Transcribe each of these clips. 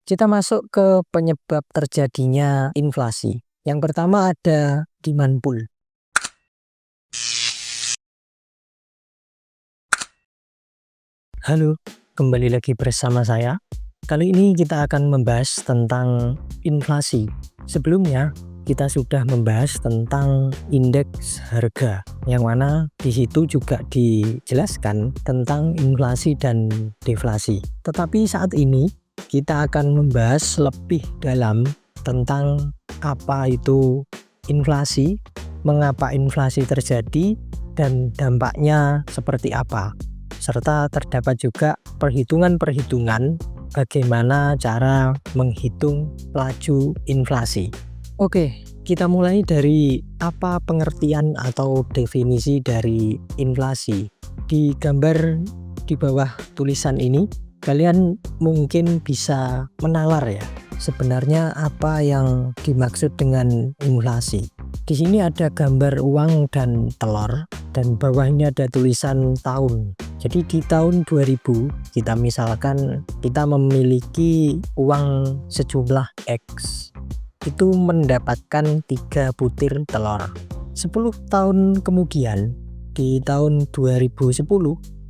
Kita masuk ke penyebab terjadinya inflasi. Yang pertama ada demand pull. Halo, kembali lagi bersama saya. Kali ini kita akan membahas tentang inflasi. Sebelumnya kita sudah membahas tentang indeks harga, yang mana di situ juga dijelaskan tentang inflasi dan deflasi. Tetapi saat ini kita akan membahas lebih dalam tentang apa itu inflasi, mengapa inflasi terjadi, dan dampaknya seperti apa. Serta terdapat juga perhitungan-perhitungan bagaimana cara menghitung laju inflasi. Oke, kita mulai dari apa pengertian atau definisi dari inflasi. Di gambar di bawah tulisan ini, kalian mungkin bisa menalar ya, sebenarnya apa yang dimaksud dengan inflasi. Di sini ada gambar uang dan telur, dan bawahnya ada tulisan tahun. Jadi di tahun 2000, kita misalkan kita memiliki uang sejumlah X, itu mendapatkan 3 butir telur. 10 tahun kemudian, di tahun 2010,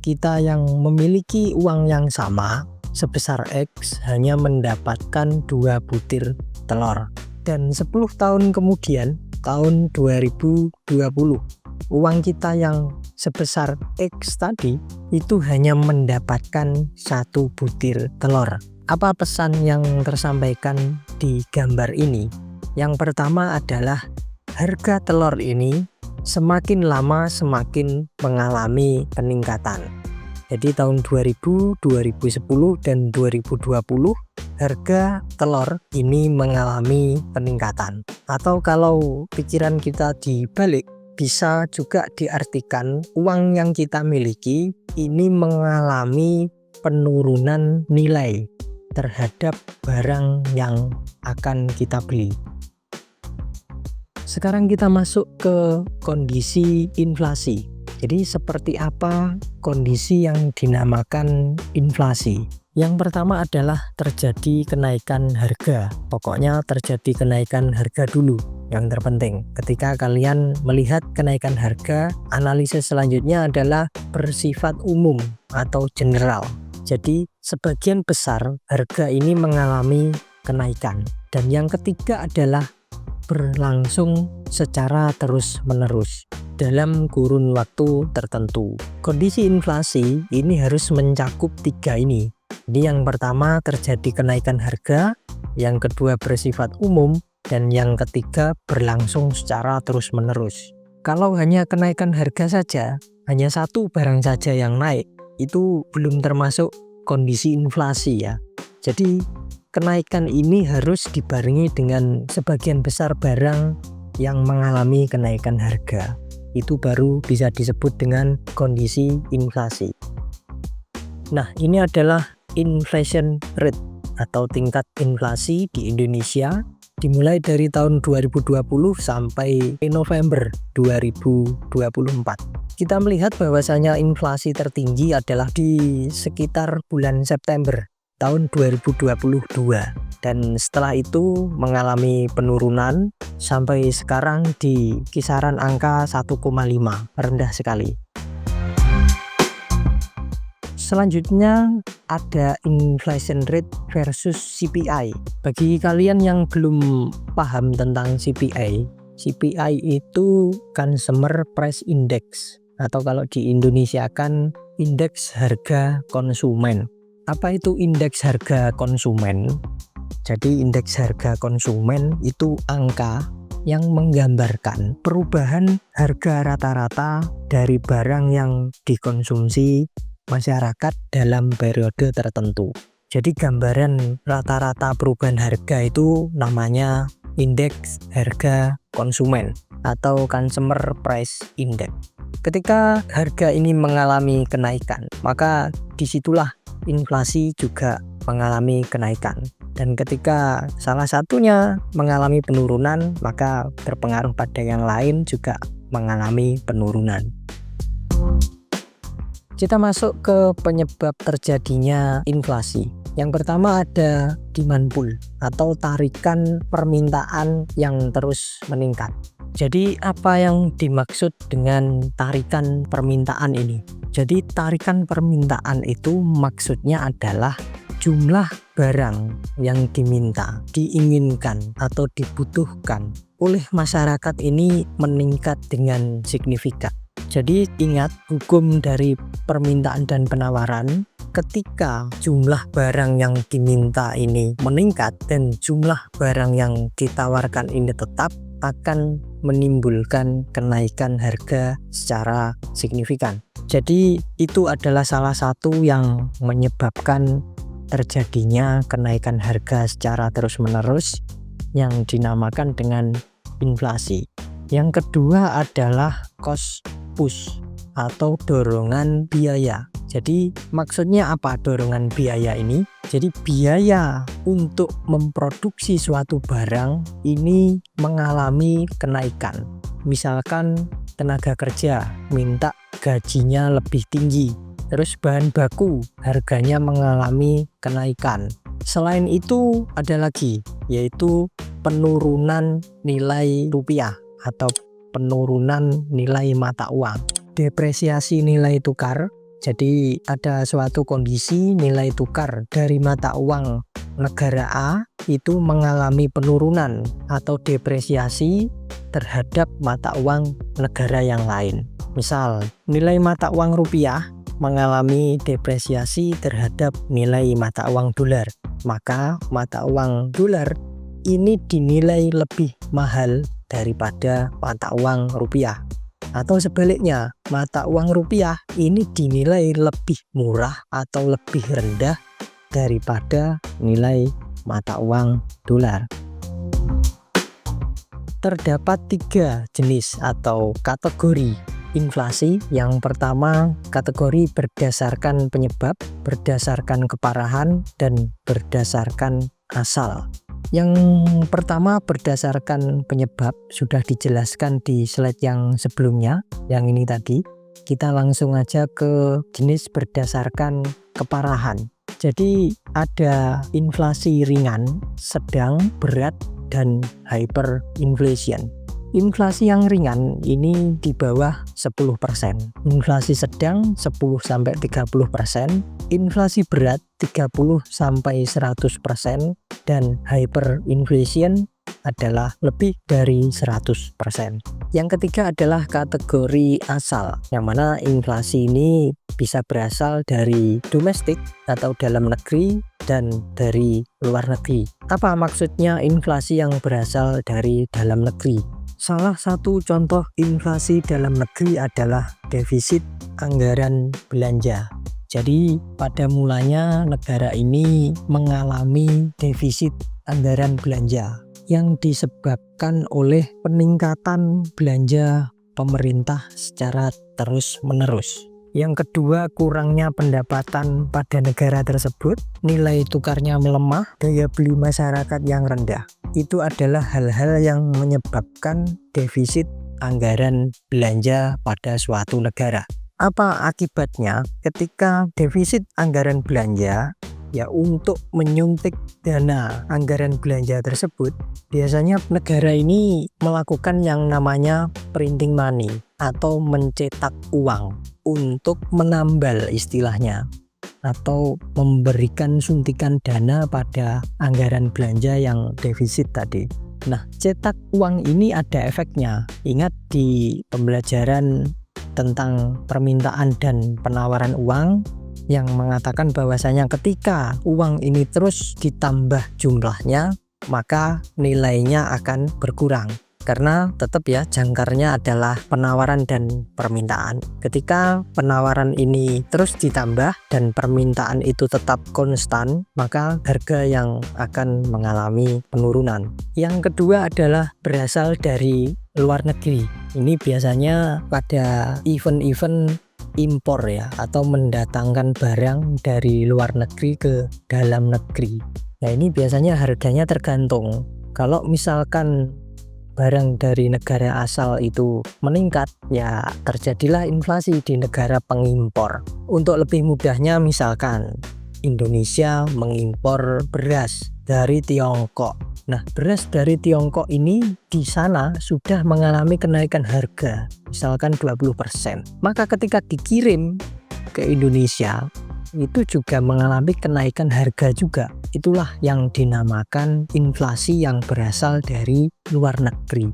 kita yang memiliki uang yang sama sebesar X hanya mendapatkan 2 butir telur. Dan 10 tahun kemudian, tahun 2020, uang kita yang sebesar X tadi itu hanya mendapatkan 1 butir telur. Apa pesan yang tersampaikan di gambar ini? Yang pertama adalah harga telur ini semakin lama semakin mengalami peningkatan. Jadi tahun 2000, 2010, dan 2020 harga telur ini mengalami peningkatan. Atau kalau pikiran kita dibalik, bisa juga diartikan uang yang kita miliki ini mengalami penurunan nilai terhadap barang yang akan kita beli. Sekarang kita masuk ke kondisi inflasi. Jadi seperti apa kondisi yang dinamakan inflasi? Yang pertama adalah terjadi kenaikan harga. Pokoknya terjadi kenaikan harga dulu yang terpenting. Ketika kalian melihat kenaikan harga, analisis selanjutnya adalah bersifat umum atau general. Jadi sebagian besar harga ini mengalami kenaikan. Dan yang ketiga adalah berlangsung secara terus-menerus dalam kurun waktu tertentu. Kondisi inflasi ini harus mencakup 3 ini. Ini yang pertama terjadi kenaikan harga, yang kedua bersifat umum, dan yang ketiga berlangsung secara terus-menerus. Kalau hanya kenaikan harga saja, hanya satu barang saja yang naik, itu belum termasuk kondisi inflasi ya. Jadi kenaikan ini harus dibarengi dengan sebagian besar barang yang mengalami kenaikan harga. Itu baru bisa disebut dengan kondisi inflasi. Nah, ini adalah inflation rate atau tingkat inflasi di Indonesia dimulai dari tahun 2020 sampai November 2024. Kita melihat bahwasanya inflasi tertinggi adalah di sekitar bulan September tahun 2022, dan setelah itu mengalami penurunan sampai sekarang di kisaran angka 1,5, rendah sekali. Selanjutnya ada inflation rate versus CPI. Bagi kalian yang belum paham tentang CPI, CPI itu Consumer Price Index, atau kalau di Indonesia kan indeks harga konsumen. Apa itu indeks harga konsumen? Jadi indeks harga konsumen itu angka yang menggambarkan perubahan harga rata-rata dari barang yang dikonsumsi masyarakat dalam periode tertentu. Jadi gambaran rata-rata perubahan harga itu namanya indeks harga konsumen atau Consumer Price Index. Ketika harga ini mengalami kenaikan, maka disitulah inflasi juga mengalami kenaikan. Dan ketika salah satunya mengalami penurunan, maka berpengaruh pada yang lain juga mengalami penurunan. Kita masuk ke penyebab terjadinya inflasi. Yang pertama ada demand pull atau tarikan permintaan yang terus meningkat. Jadi apa yang dimaksud dengan tarikan permintaan ini? Jadi tarikan permintaan itu maksudnya adalah jumlah barang yang diminta, diinginkan atau dibutuhkan oleh masyarakat ini meningkat dengan signifikan. Jadi ingat hukum dari permintaan dan penawaran, ketika jumlah barang yang diminta ini meningkat dan jumlah barang yang ditawarkan ini tetap, akan menimbulkan kenaikan harga secara signifikan. Jadi itu adalah salah satu yang menyebabkan terjadinya kenaikan harga secara terus-menerus yang dinamakan dengan inflasi. Yang kedua adalah cost push atau dorongan biaya. Jadi maksudnya apa dorongan biaya ini? Jadi biaya untuk memproduksi suatu barang ini mengalami kenaikan. Misalkan tenaga kerja minta gajinya lebih tinggi, terus bahan baku harganya mengalami kenaikan. Selain itu ada lagi, yaitu penurunan nilai rupiah atau penurunan nilai mata uang, depresiasi nilai tukar. Jadi ada suatu kondisi nilai tukar dari mata uang negara A itu mengalami penurunan atau depresiasi terhadap mata uang negara yang lain. Misal nilai mata uang rupiah mengalami depresiasi terhadap nilai mata uang dolar, maka mata uang dolar ini dinilai lebih mahal daripada mata uang rupiah. Atau sebaliknya, mata uang rupiah ini dinilai lebih murah atau lebih rendah daripada nilai mata uang dolar. Terdapat 3 jenis atau kategori inflasi. Yang pertama, kategori berdasarkan penyebab, berdasarkan keparahan, dan berdasarkan asal. Yang pertama berdasarkan penyebab sudah dijelaskan di slide yang sebelumnya, yang ini tadi. Kita langsung aja ke jenis berdasarkan keparahan. Jadi ada inflasi ringan, sedang, berat, dan hyperinflation. Inflasi yang ringan ini di bawah 10%, inflasi sedang 10-30%, inflasi berat 30-100%, dan hyperinflation adalah lebih dari 100%. Yang ketiga adalah kategori asal, yang mana inflasi ini bisa berasal dari domestik atau dalam negeri dan dari luar negeri. Apa maksudnya inflasi yang berasal dari dalam negeri? Salah satu contoh inflasi dalam negeri adalah defisit anggaran belanja. Jadi pada mulanya negara ini mengalami defisit anggaran belanja yang disebabkan oleh peningkatan belanja pemerintah secara terus-menerus. Yang kedua, kurangnya pendapatan pada negara tersebut, nilai tukarnya melemah, daya beli masyarakat yang rendah. Itu adalah hal-hal yang menyebabkan defisit anggaran belanja pada suatu negara. Apa akibatnya ketika defisit anggaran belanja? Ya, untuk menyuntik dana anggaran belanja tersebut, biasanya negara ini melakukan yang namanya printing money atau mencetak uang untuk menambal istilahnya, atau memberikan suntikan dana pada anggaran belanja yang defisit tadi. Nah, cetak uang ini ada efeknya. Ingat di pembelajaran tentang permintaan dan penawaran uang yang mengatakan bahwasanya ketika uang ini terus ditambah jumlahnya, maka nilainya akan berkurang. Karena tetap ya, jangkarnya adalah penawaran dan permintaan. Ketika penawaran ini terus ditambah dan permintaan itu tetap konstan, maka harga yang akan mengalami penurunan. Yang kedua adalah berasal dari luar negeri. Ini biasanya pada event-event impor ya, atau mendatangkan barang dari luar negeri ke dalam negeri. Nah, ini biasanya harganya tergantung. Kalau misalkan barang dari negara asal itu meningkat, ya terjadilah inflasi di negara pengimpor. Untuk lebih mudahnya, misalkan Indonesia mengimpor beras dari Tiongkok. Nah, beras dari Tiongkok ini di sana sudah mengalami kenaikan harga, misalkan 20%. Maka ketika dikirim ke Indonesia, itu juga mengalami kenaikan harga juga. Itulah yang dinamakan inflasi yang berasal dari luar negeri.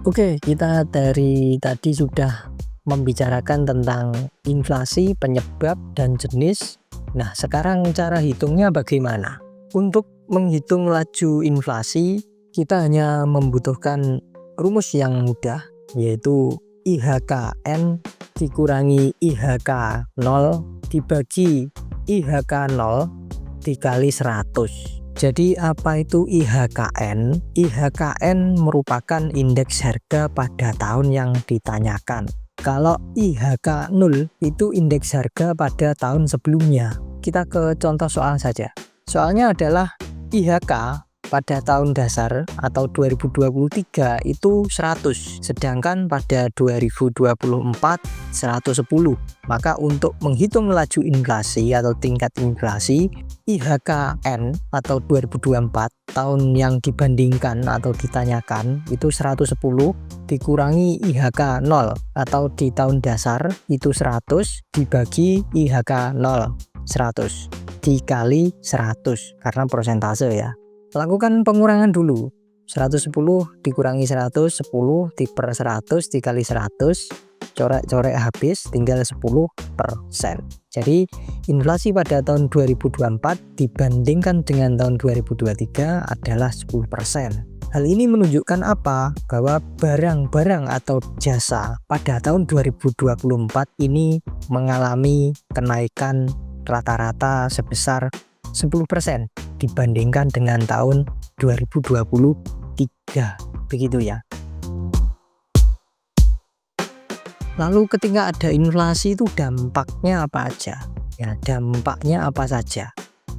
Oke, kita dari tadi sudah membicarakan tentang inflasi, penyebab, dan jenis. Nah, sekarang cara hitungnya bagaimana? Untuk menghitung laju inflasi, kita hanya membutuhkan rumus yang mudah, yaitu IHK-N dikurangi IHK 0 dibagi IHK 0 dikali 100. Jadi apa itu IHKN? IHKN merupakan indeks harga pada tahun yang ditanyakan. Kalau IHK 0 itu indeks harga pada tahun sebelumnya. Kita ke contoh soal saja. Soalnya adalah IHK pada tahun dasar atau 2023 itu 100, sedangkan pada 2024 110. Maka untuk menghitung laju inflasi atau tingkat inflasi, IHKN atau 2024 tahun yang dibandingkan atau ditanyakan itu 110 dikurangi IHK 0 atau di tahun dasar itu 100 dibagi IHK 0 100 dikali 100 karena persentase ya. Lakukan pengurangan dulu. 110 dikurangi 100, 10 diper 100 dikali 100, coret-coret habis tinggal 10%. Jadi inflasi pada tahun 2024 dibandingkan dengan tahun 2023 adalah 10%. Hal ini menunjukkan apa? Bahwa barang-barang atau jasa pada tahun 2024 ini mengalami kenaikan rata-rata sebesar 10% dibandingkan dengan tahun 2023, begitu ya. Lalu ketika ada inflasi itu dampaknya apa aja? Ya, dampaknya apa saja?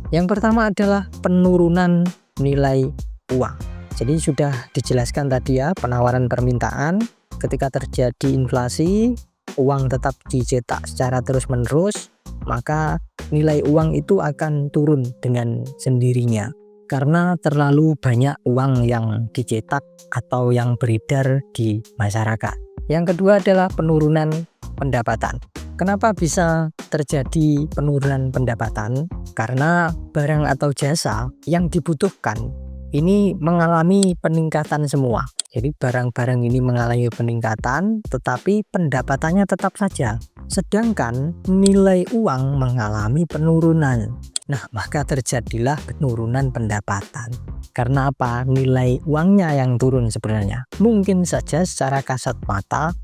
Yang pertama adalah penurunan nilai uang. Jadi sudah dijelaskan tadi ya, penawaran permintaan. Ketika terjadi inflasi, uang tetap dicetak secara terus-menerus, maka nilai uang itu akan turun dengan sendirinya karena terlalu banyak uang yang dicetak atau yang beredar di masyarakat. Yang kedua adalah penurunan pendapatan. Kenapa bisa terjadi penurunan pendapatan? Karena barang atau jasa yang dibutuhkan ini mengalami peningkatan semua. Jadi barang-barang ini mengalami peningkatan, tetapi pendapatannya tetap saja. Sedangkan nilai uang mengalami penurunan. Nah, maka terjadilah penurunan pendapatan. Karena apa? Nilai uangnya yang turun sebenarnya. Mungkin saja secara kasat mata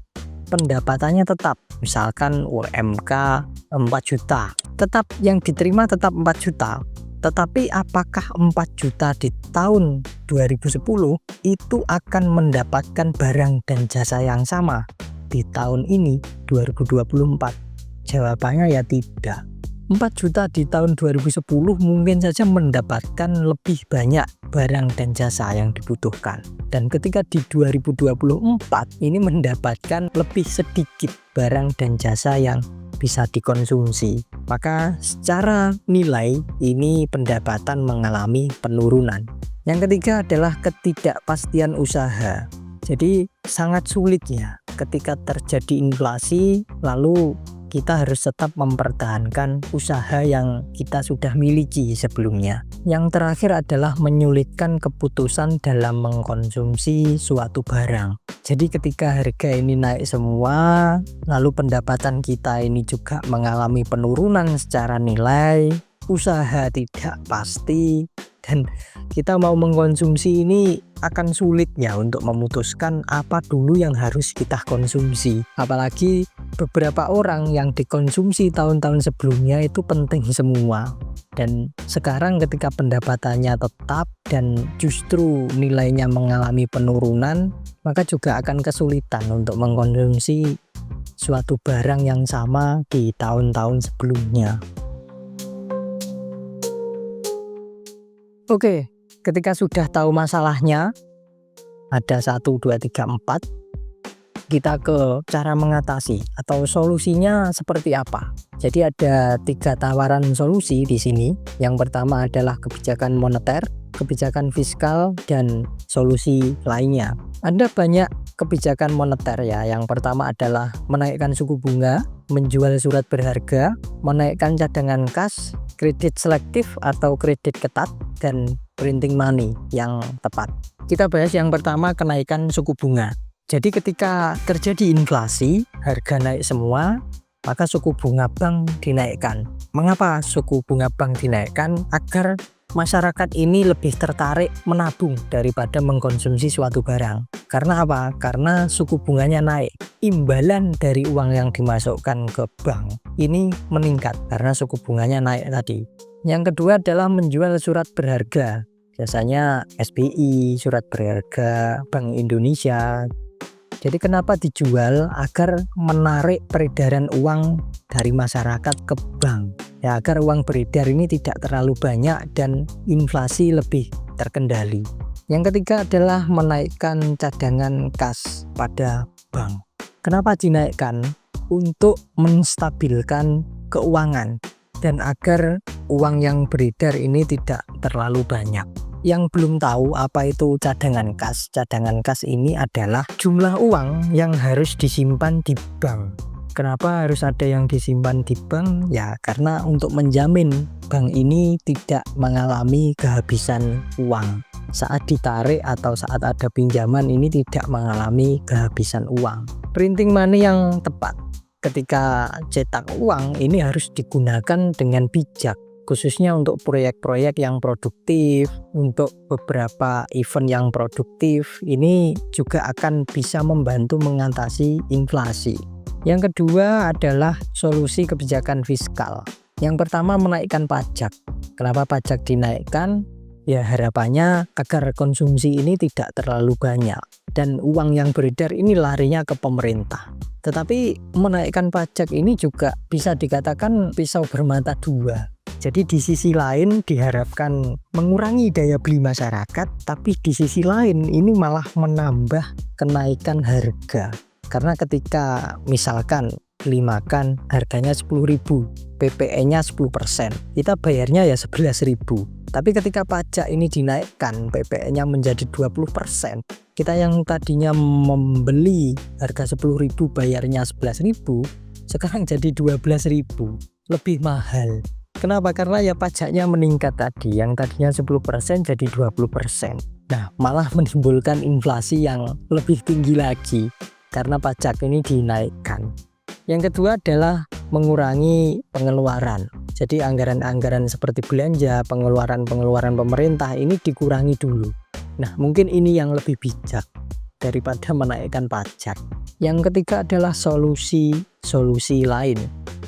pendapatannya tetap. Misalkan UMK 4 juta. Tetap yang diterima tetap 4 juta. Tetapi apakah 4 juta di tahun 2010 itu akan mendapatkan barang dan jasa yang sama di tahun ini 2024? Jawabannya ya tidak. 4 juta di tahun 2010 mungkin saja mendapatkan lebih banyak barang dan jasa yang dibutuhkan. Dan ketika di 2024 ini mendapatkan lebih sedikit barang dan jasa yang bisa dikonsumsi. Maka secara nilai ini pendapatan mengalami penurunan. Yang ketiga adalah ketidakpastian usaha. Jadi sangat sulit ya ketika terjadi inflasi, lalu kita harus tetap mempertahankan usaha yang kita sudah miliki sebelumnya. Yang terakhir adalah menyulitkan keputusan dalam mengkonsumsi suatu barang. Jadi ketika harga ini naik semua, lalu pendapatan kita ini juga mengalami penurunan secara nilai, usaha tidak pasti, dan kita mau mengkonsumsi ini akan sulit ya untuk memutuskan apa dulu yang harus kita konsumsi. Apalagi beberapa orang yang dikonsumsi tahun-tahun sebelumnya itu penting semua. Dan sekarang ketika pendapatannya tetap dan justru nilainya mengalami penurunan, maka juga akan kesulitan untuk mengkonsumsi suatu barang yang sama di tahun-tahun sebelumnya. Oke, ketika sudah tahu masalahnya, ada 1, 2, 3, 4. kita ke cara mengatasi atau solusinya seperti apa. Jadi ada 3 tawaran solusi di sini. Yang pertama adalah kebijakan moneter, kebijakan fiskal, dan solusi lainnya. Ada banyak kebijakan moneter ya. Yang pertama adalah menaikkan suku bunga, menjual surat berharga, menaikkan cadangan kas, kredit selektif atau kredit ketat, dan printing money yang tepat. Kita bahas yang pertama, kenaikan suku bunga. Jadi ketika terjadi inflasi, harga naik semua, maka suku bunga bank dinaikkan. Mengapa suku bunga bank dinaikkan? Agar masyarakat ini lebih tertarik menabung daripada mengkonsumsi suatu barang. Karena apa? Karena suku bunganya naik. Imbalan dari uang yang dimasukkan ke bank ini meningkat karena suku bunganya naik tadi. Yang kedua adalah menjual surat berharga. Biasanya SBI, surat berharga Bank Indonesia. Jadi kenapa dijual? Agar menarik peredaran uang dari masyarakat ke bank. Ya, agar uang beredar ini tidak terlalu banyak dan inflasi lebih terkendali. Yang ketiga adalah menaikkan cadangan kas pada bank. Kenapa dinaikkan? Untuk menstabilkan keuangan dan agar uang yang beredar ini tidak terlalu banyak. Yang belum tahu apa itu cadangan kas. Cadangan kas ini adalah jumlah uang yang harus disimpan di bank. Kenapa harus ada yang disimpan di bank? Ya, karena untuk menjamin bank ini tidak mengalami kehabisan uang. Saat ditarik atau saat ada pinjaman ini tidak mengalami kehabisan uang. Printing money yang tepat. Ketika cetak uang ini harus digunakan dengan bijak. Khususnya untuk proyek-proyek yang produktif, untuk beberapa event yang produktif, ini juga akan bisa membantu mengatasi inflasi. Yang kedua adalah solusi kebijakan fiskal. Yang pertama menaikkan pajak. Kenapa pajak dinaikkan? Ya harapannya agar konsumsi ini tidak terlalu banyak dan uang yang beredar ini larinya ke pemerintah. Tetapi menaikkan pajak ini juga bisa dikatakan pisau bermata dua. Jadi di sisi lain diharapkan mengurangi daya beli masyarakat, tapi di sisi lain ini malah menambah kenaikan harga. Karena ketika misalkan beli makan harganya 10.000, PPN-nya 10%, kita bayarnya ya 11.000. Tapi ketika pajak ini dinaikkan, PPN-nya menjadi 20%, kita yang tadinya membeli harga 10.000 bayarnya 11.000, sekarang jadi 12.000, lebih mahal. Kenapa? Karena ya pajaknya meningkat tadi, yang tadinya 10% jadi 20%. Nah, malah menimbulkan inflasi yang lebih tinggi lagi karena pajak ini dinaikkan. Yang kedua adalah mengurangi pengeluaran. Jadi anggaran-anggaran seperti belanja, pengeluaran-pengeluaran pemerintah ini dikurangi dulu. Nah, mungkin ini yang lebih bijak daripada menaikkan pajak. Yang ketiga adalah solusi lain.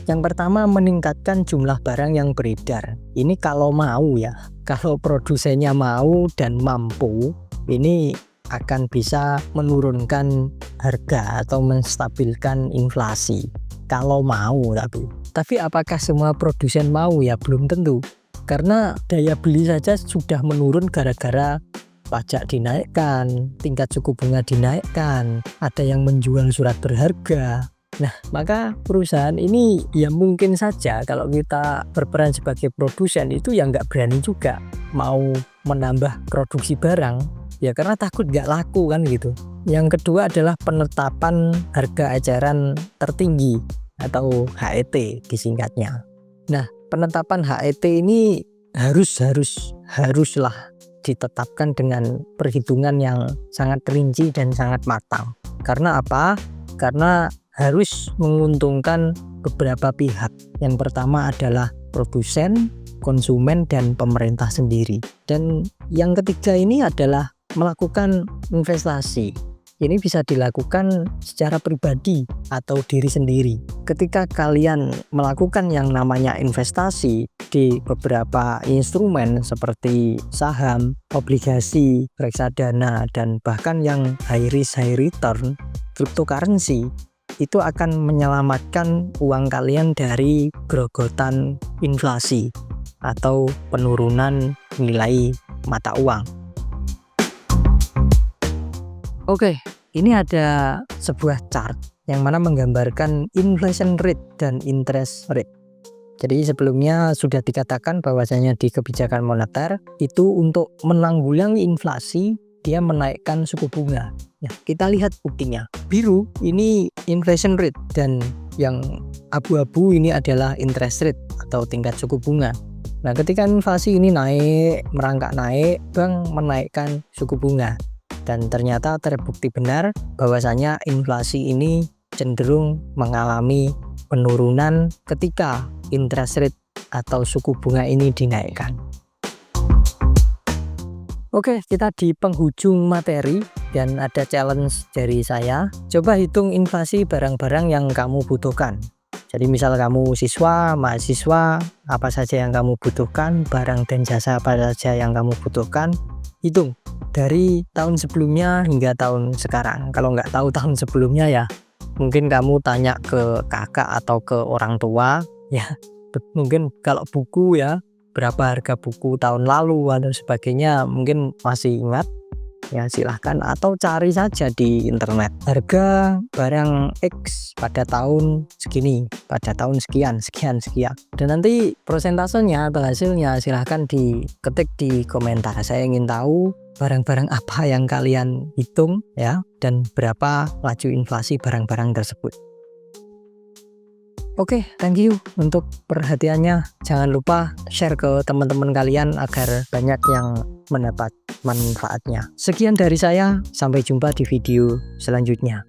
Yang pertama meningkatkan jumlah barang yang beredar. Ini kalau mau ya, kalau produsennya mau dan mampu, ini akan bisa menurunkan harga atau menstabilkan inflasi. Kalau mau tapi apakah semua produsen mau? Ya belum tentu. Karena daya beli saja sudah menurun gara-gara pajak dinaikkan, tingkat suku bunga dinaikkan, ada yang menjual surat berharga. Nah, maka perusahaan ini ya mungkin saja kalau kita berperan sebagai produsen itu ya nggak berani juga mau menambah produksi barang ya karena takut nggak laku kan gitu. Yang kedua adalah penetapan harga eceran tertinggi atau HET disingkatnya. Nah, penetapan HET ini haruslah ditetapkan dengan perhitungan yang sangat rinci dan sangat matang. Karena apa? Karena harus menguntungkan beberapa pihak. Yang pertama adalah produsen, konsumen, dan pemerintah sendiri. Dan yang ketiga ini adalah melakukan investasi. Ini bisa dilakukan secara pribadi atau diri sendiri. Ketika kalian melakukan yang namanya investasi di beberapa instrumen seperti saham, obligasi, reksadana, dan bahkan yang high risk high return, cryptocurrency, itu akan menyelamatkan uang kalian dari grogotan inflasi atau penurunan nilai mata uang. Oke, Ini ada sebuah chart yang mana menggambarkan inflation rate dan interest rate. Jadi sebelumnya sudah dikatakan bahwasanya di kebijakan moneter itu untuk menanggulangi inflasi dia menaikkan suku bunga. Ya, kita lihat buktinya. Biru ini inflation rate dan yang abu-abu ini adalah interest rate atau tingkat suku bunga. Nah, ketika inflasi ini naik, merangkak naik, bank menaikkan suku bunga. Dan ternyata terbukti benar bahwasanya inflasi ini cenderung mengalami penurunan ketika interest rate atau suku bunga ini dinaikkan. Oke, kita di penghujung materi dan ada challenge dari saya. Coba hitung inflasi barang-barang yang kamu butuhkan. Jadi misal kamu siswa, mahasiswa, apa saja yang kamu butuhkan, barang dan jasa apa saja yang kamu butuhkan, hitung dari tahun sebelumnya hingga tahun sekarang. Kalau nggak tahu tahun sebelumnya ya mungkin kamu tanya ke kakak atau ke orang tua ya. Mungkin kalau buku ya, berapa harga buku tahun lalu atau sebagainya mungkin masih ingat ya, silahkan atau cari saja di internet harga barang X pada tahun segini, pada tahun sekian dan nanti prosentasenya atau hasilnya silahkan diketik di komentar. Saya ingin tahu barang-barang apa yang kalian hitung ya, dan berapa laju inflasi barang-barang tersebut. Oke, thank you untuk perhatiannya. Jangan lupa share ke teman-teman kalian agar banyak yang mendapat manfaatnya. Sekian dari saya, sampai jumpa di video selanjutnya.